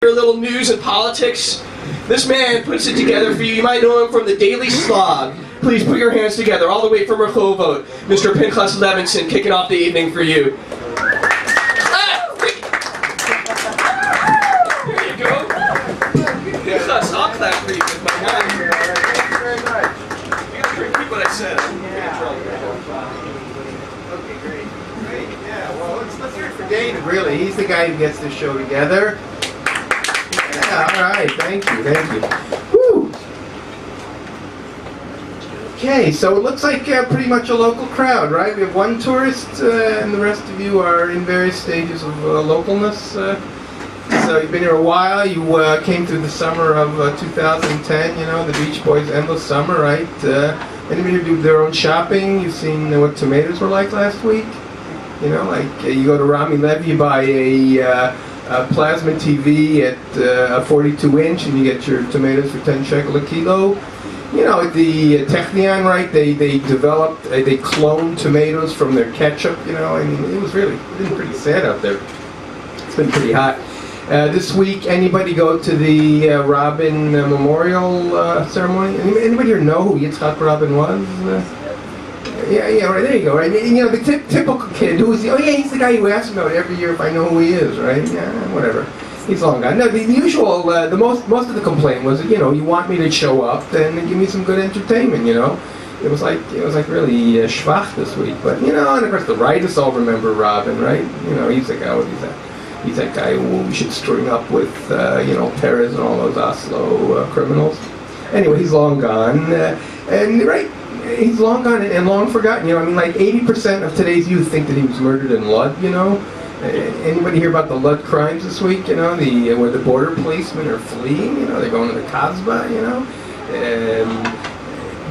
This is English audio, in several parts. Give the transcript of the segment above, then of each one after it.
hear a little news and politics? This man puts it together for you. You might know him from the Daily Slog. Please put your hands together, all the way from Rehovot, Mr. Pinchas Levinson, kicking off the evening for you. There you go. Pinchas, I'll clap for you, my guy. Thank you very much. You gotta repeat what I said. Okay, great. Great, yeah. Well, let's hear it for David, really. He's the guy who gets this show together. Yeah, all right. Thank you. Woo! Okay, so it looks like pretty much a local crowd, right? We have one tourist, and the rest of you are in various stages of localness. So you've been here a while. You came through the summer of 2010, you know, the Beach Boys' Endless Summer, right? Anybody who do their own shopping? You've seen what tomatoes were like last week? You know, like you go to Rami Levy, you buy a plasma TV at a 42-inch, and you get your tomatoes for 10 shekel a kilo. You know, at the Technion, right, they developed, they cloned tomatoes from their ketchup, you know. I mean, it's been pretty sad out there. It's been pretty hot. This week, anybody go to the Rabin memorial ceremony? Anybody here know who Yitzhak Rabin was? Yeah, right, there you go, right? You know, the typical kid who is, he's the guy who asks about every year if I know who he is, right? Yeah, whatever. He's long gone. No, the usual, most of the complaint was, you know, you want me to show up, then give me some good entertainment, you know. It was like really schwach this week, but you know, and of course the rightists all remember Rabin, right? You know, he's that guy who we should string up with, you know, Perez and all those Oslo criminals. Anyway, he's long gone, and right. He's long gone and long forgotten. You know, I mean, like 80% of today's youth think that he was murdered in Lud. You know, anybody hear about the Lud crimes this week? You know, where the border policemen are fleeing. You know, they're going to the Kasbah. You know,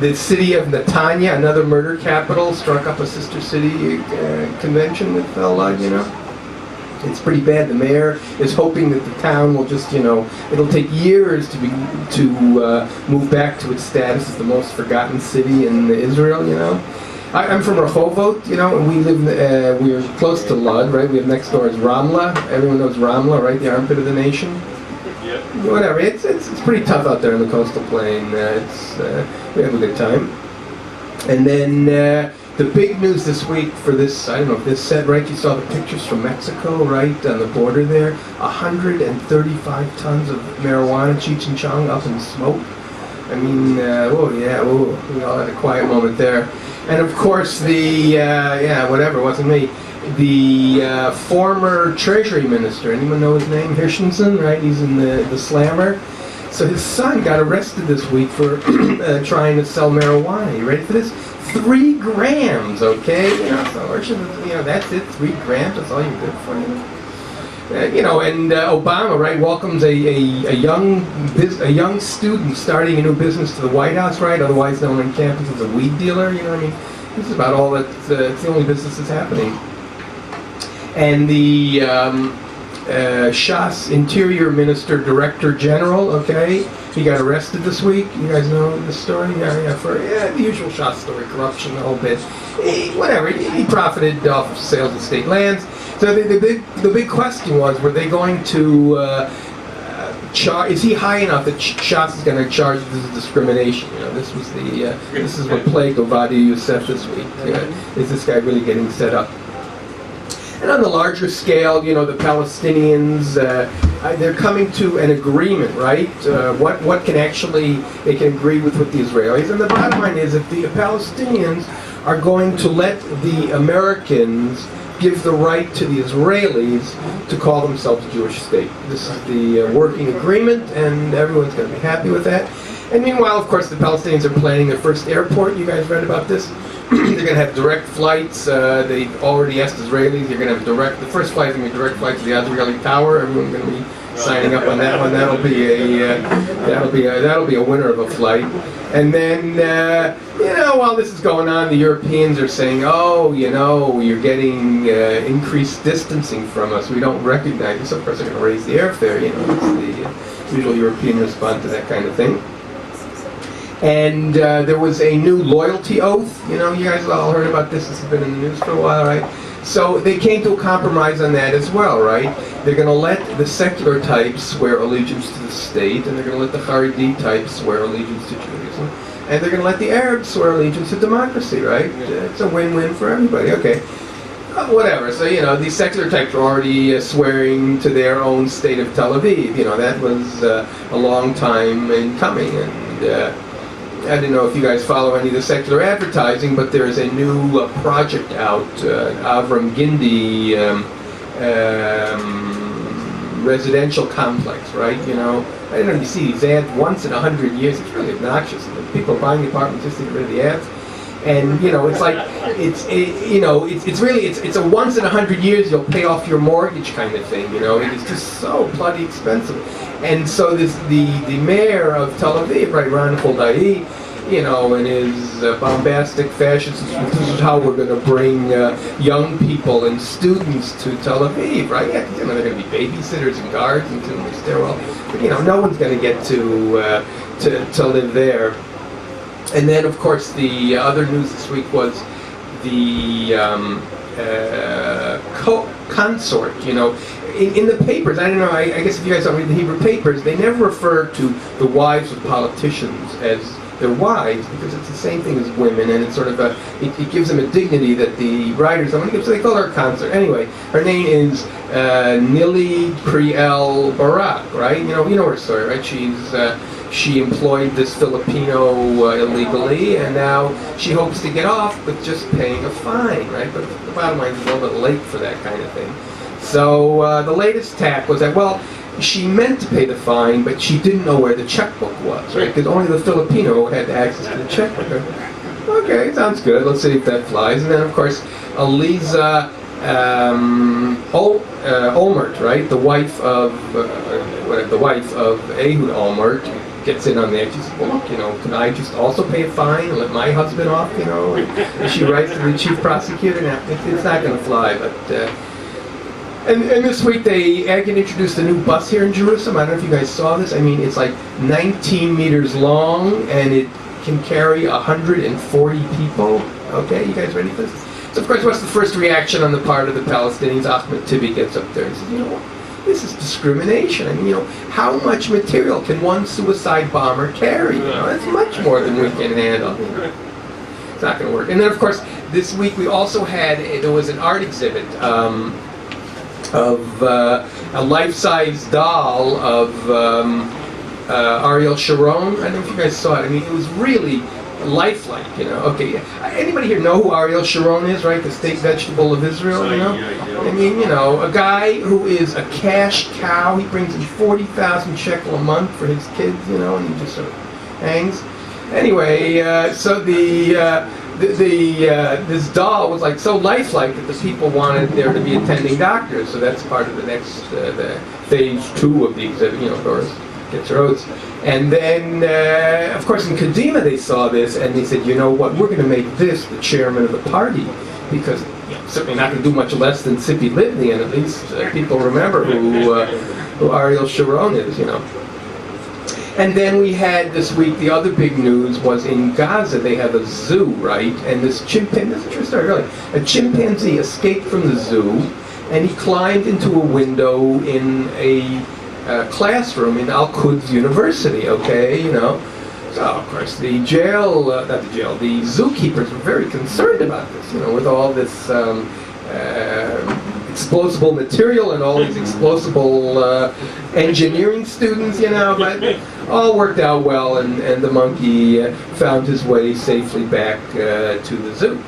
the city of Netanya, another murder capital, struck up a sister city convention with Lud. You know. It's pretty bad. The mayor is hoping that the town will just, you know, it'll take years to move back to its status as the most forgotten city in Israel. You know, I'm from Rehovot, you know, and we're close to Lud, right? We have next door is Ramla. Everyone knows Ramla, right? The armpit of the nation. Yeah. Whatever. It's pretty tough out there in the coastal plain. We have a good time, and then. The big news this week for this, I don't know if this said, right, you saw the pictures from Mexico, right, on the border there, 135 tons of marijuana, Cheech and Chong, up in smoke. I mean, we all had a quiet moment there. And of course whatever, it wasn't me, the former Treasury Minister, anyone know his name? Hirshenson, right, he's in the Slammer. So his son got arrested this week for trying to sell marijuana. You ready for this? 3 grams, okay? You know, so that's it. 3 grams. That's all you're good for. You know, and Obama, right, welcomes a young student starting a new business to the White House, right? Otherwise known on campus as a weed dealer. You know, I mean, this is about all that. It's the only business that's happening. And the Shas Interior Minister Director General, okay? He got arrested this week. You guys know the story? For the usual Shas story, corruption, the whole bit. He profited off of sales of state lands. So the big question was, were they going to is he high enough that Shas is going to charge this as discrimination? You know, this is what plagued Ovadia Youssef this week. Is this guy really getting set up? And on the larger scale, you know, the Palestinians, they're coming to an agreement, right? What can they can agree with the Israelis. And the bottom line is, if the Palestinians are going to let the Americans give the right to the Israelis to call themselves a Jewish state. This is the working agreement, and everyone's going to be happy with that. And meanwhile, of course, the Palestinians are planning their first airport. You guys read about this? They're going to have direct flights. They've already asked Israelis. They're going to have the first flight is going to be direct flight to the Azrieli Tower. Everyone's going to be signing up on that one. That'll be a winner of a flight. And then while this is going on, the Europeans are saying, oh, you know, you're getting increased distancing from us. We don't recognize you. So of course they're going to raise the airfare. You know, it's the usual European response to that kind of thing. And there was a new loyalty oath. You know, you guys all heard about this. This has been in the news for a while, right? So they came to a compromise on that as well, right? They're going to let the secular types swear allegiance to the state, and they're going to let the Haredi types swear allegiance to Judaism, and they're going to let the Arabs swear allegiance to democracy, right? It's a win-win for everybody. Okay. Whatever. So, these secular types are already swearing to their own state of Tel Aviv. That was a long time in coming. And I don't know if you guys follow any of the secular advertising, but there's a new project out, Avram Gindi residential complex, right? I don't know if you see these ads once in 100 years. It's really obnoxious. People are buying the apartments just to get rid of the ads. And it's like it's a once in 100 years you'll pay off your mortgage kind of thing. It is just so bloody expensive. And so the mayor of Tel Aviv, right, Ron Huldai, in his bombastic fashion, this is how we're going to bring young people and students to Tel Aviv, right? Yeah, they're going to be babysitters and guards and in the stairwell, but no one's going to get to live there. And then, of course, the other news this week was the Consort. In the papers, I don't know, I guess if you guys don't read the Hebrew papers, they never refer to the wives of politicians as their wives, because it's the same thing as women, and it's sort of it gives them a dignity that the writers don't want to give, so they call her Consort. Anyway, her name is Nili Priel Barak, right? You know her story, right? She employed this Filipino illegally, and now she hopes to get off with just paying a fine, right? But the bottom line is a little bit late for that kind of thing. So the latest tack was that, well, she meant to pay the fine, but she didn't know where the checkbook was, right? Because only the Filipino had access to the checkbook. Okay, sounds good. Let's see if that flies. And then, of course, Aliza Olmert, right? The wife of Ehud Olmert, gets in on the edge. She says, well, look, can I just also pay a fine and let my husband off, And she writes to the chief prosecutor. Now, it's not going to fly, but... And this week Agin introduced a new bus here in Jerusalem. I don't know if you guys saw this. I mean, it's like 19 meters long, and it can carry 140 people. Okay, you guys ready for this? So, of course, what's the first reaction on the part of the Palestinians? Ahmed Tibi gets up there and says, this is discrimination. I mean, how much material can one suicide bomber carry? That's much more than we can handle. It's not going to work. And then, of course, this week we also there was an art exhibit of a life-size doll of Ariel Sharon. I don't know if you guys saw it. I mean, it was really lifelike, Okay, anybody here know who Ariel Sharon is, right? The state vegetable of Israel, I mean, a guy who is a cash cow. He brings in 40,000 shekel a month for his kids, and he just sort of hangs. Anyway, so this doll was like so lifelike that the people wanted there to be attending doctors. So that's part of the next the phase 2 of the exhibit. Doris gets her oats. And then, of course, in Kadima they saw this and they said, what, we're going to make this the chairman of the party, because certainly not going to do much less than Tzipi Livni, and at least people remember who Ariel Sharon is. And then we had this week, the other big news was in Gaza, they have a zoo, right? And this chimpanzee, this is a true story, really. A chimpanzee escaped from the zoo, and he climbed into a window in a classroom in Al-Quds University, okay, So, of course, the zookeepers were very concerned about this, with all this explosible material and all these explosible engineering students, but all worked out well, and the monkey found his way safely back to the zoo.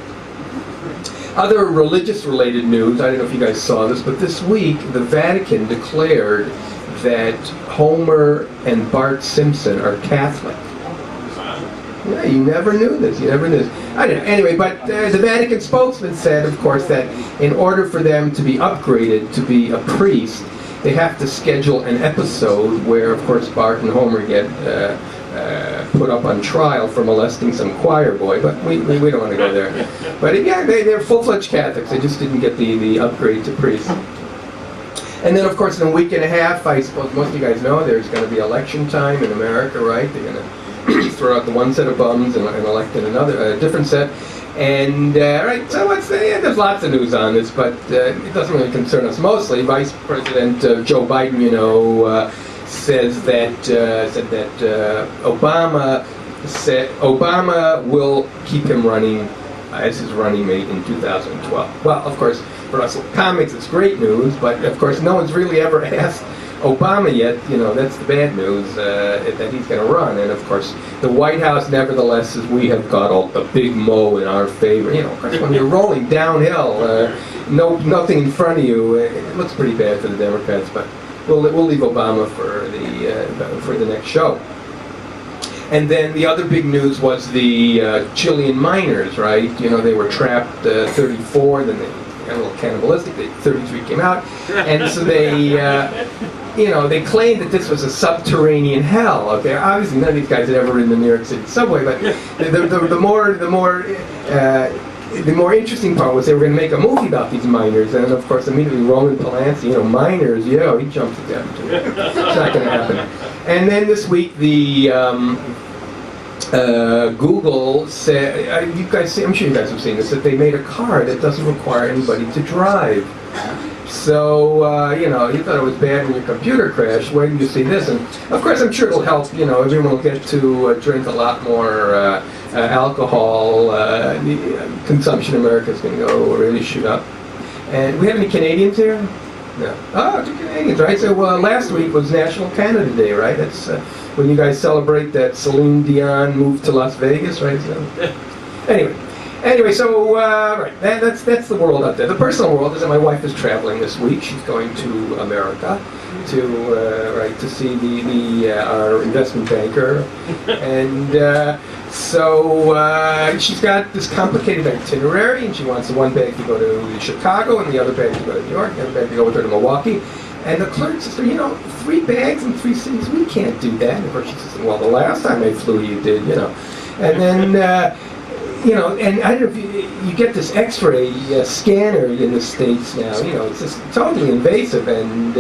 Other religious-related news, I don't know if you guys saw this, but this week the Vatican declared that Homer and Bart Simpson are Catholic. Yeah, you never knew this. I don't know. Anyway, but the Vatican spokesman said, of course, that in order for them to be upgraded to be a priest, they have to schedule an episode where, of course, Bart and Homer get put up on trial for molesting some choir boy. But we don't want to go there. But yeah, they're full-fledged Catholics. They just didn't get the upgrade to priest. And then, of course, in a week and a half, I suppose most of you guys know, there's going to be election time in America, right? They're going to throw out the one set of bums and elect in a different set. And right, so there's lots of news on this, but it doesn't really concern us mostly. Vice President Joe Biden, said that Obama will keep him running as his running mate in 2012. Well, of course, for us comics, it's great news, but of course, no one's really ever asked Obama yet. That's the bad news, that he's going to run. And of course, the White House, nevertheless, says we have got a big mo in our favor. Of course, when you're rolling downhill, nothing in front of you, it looks pretty bad for the Democrats. But we'll leave Obama for the next show. And then the other big news was the Chilean miners, right? They were trapped 34, then they got a little cannibalistic. 33 came out, and so they claimed that this was a subterranean hell. Okay, obviously none of these guys had ever ridden the New York City subway, but the more interesting part was they were going to make a movie about these miners, and of course immediately Roman Polanski, miners, he jumps at them too. It's not going to happen. And then this week the Google said, I'm sure you guys have seen this, that they made a car that doesn't require anybody to drive. So, you thought it was bad when your computer crashed. Where do you see this? And of course, I'm sure it'll help. Everyone will get to drink a lot more alcohol. The consumption in America is going to go really shoot up. And we have any Canadians here? No. Oh, 2 Canadians, right? So last week was National Canada Day, right? That's when you guys celebrate that Celine Dion moved to Las Vegas, right? So, anyway, so right, that's the world out there. The personal world is that my wife is traveling this week. She's going to America to see our investment banker, and so she's got this complicated itinerary, and she wants one bag to go to Chicago, and the other bag to go to New York, and the other bag to go with her to Milwaukee. And the clerk says, 3 bags in 3 cities, we can't do that. And of course she says, well, the last time I flew, you did, And then, and I don't know if you get this X-ray scanner in the States now, it's just totally invasive. And,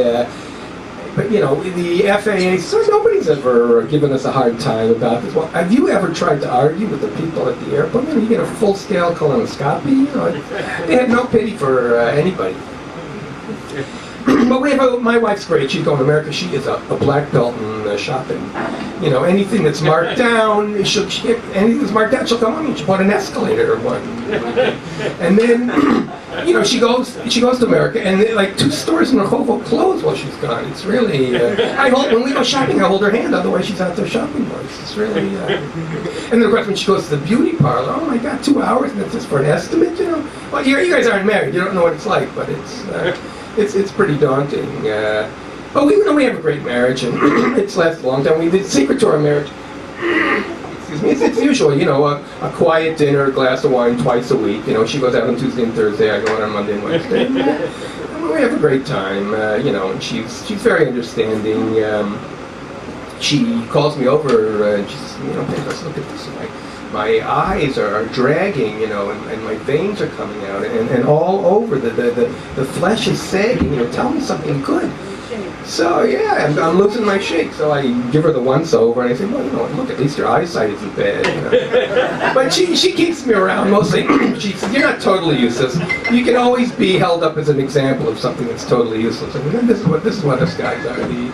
but, the FAA, so nobody's ever given us a hard time about this. Well, have you ever tried to argue with the people at the airport? You get a full-scale colonoscopy, they have no pity for anybody. But my wife's great. She's going to America. She is a black belt in shopping. Anything that's marked down, anything that's marked down, she'll come on and she bought an escalator or one. And then, she goes to America, and 2 stores in Rehoboth close while she's gone. It's really, when we go shopping, I hold her hand, otherwise she's out there shopping for us. It's really, and then of course when she goes to the beauty parlor, oh my God, 2 hours, and that's just for an estimate, Well, you guys aren't married, you don't know what it's like, but it's pretty daunting. But we have a great marriage, and it's lasted a long time. The secret to our marriage, excuse me, it's usual, a quiet dinner, a glass of wine twice a week. She goes out on Tuesday and Thursday, I go out on Monday and Wednesday. And we have a great time, and she's very understanding. She calls me over, and she says, let's look at this. My eyes are dragging, and my veins are coming out, and all over the flesh is sagging. Tell me something good. So yeah, I'm losing my shake. So I give her the once over, and I say, well, look, at least your eyesight isn't bad. But she keeps me around mostly. She says, you're not totally useless. You can always be held up as an example of something that's totally useless. And this is what us guys are, the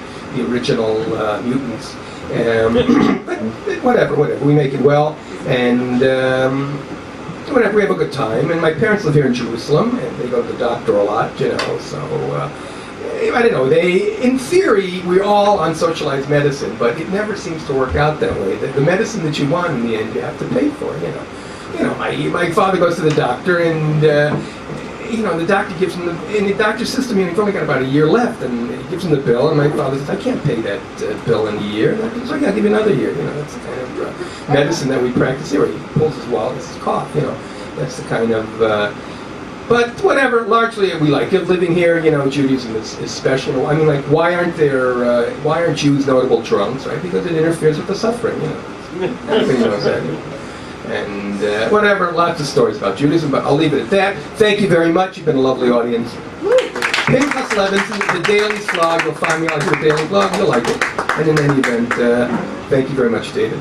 original mutants. But whatever, we make it well, and whatever, we have a good time. And my parents live here in Jerusalem, and they go to the doctor a lot, so I don't know, in theory, we're all on socialized medicine, but it never seems to work out that way. The medicine that you want in the end, you have to pay for, my father goes to the doctor, and the doctor gives him in the doctor's system, he's only got about a year left, and he gives him the bill, and my father says, I can't pay that bill in a year. And so I got to give you another year. That's the kind of medicine that we practice here. He pulls his wallet, it's his cough. That's the kind of. But whatever. Largely, we like it. Living here, Judaism is special. Why aren't Jews notable drunks? Right? Because it interferes with the suffering. Everybody knows that. And whatever, lots of stories about Judaism, but I'll leave it at that. Thank you very much. You've been a lovely audience. Pinchas Levinson, the Daily Slog. You'll find me on your Daily Blog. You'll like it. And in any event, thank you very much, David.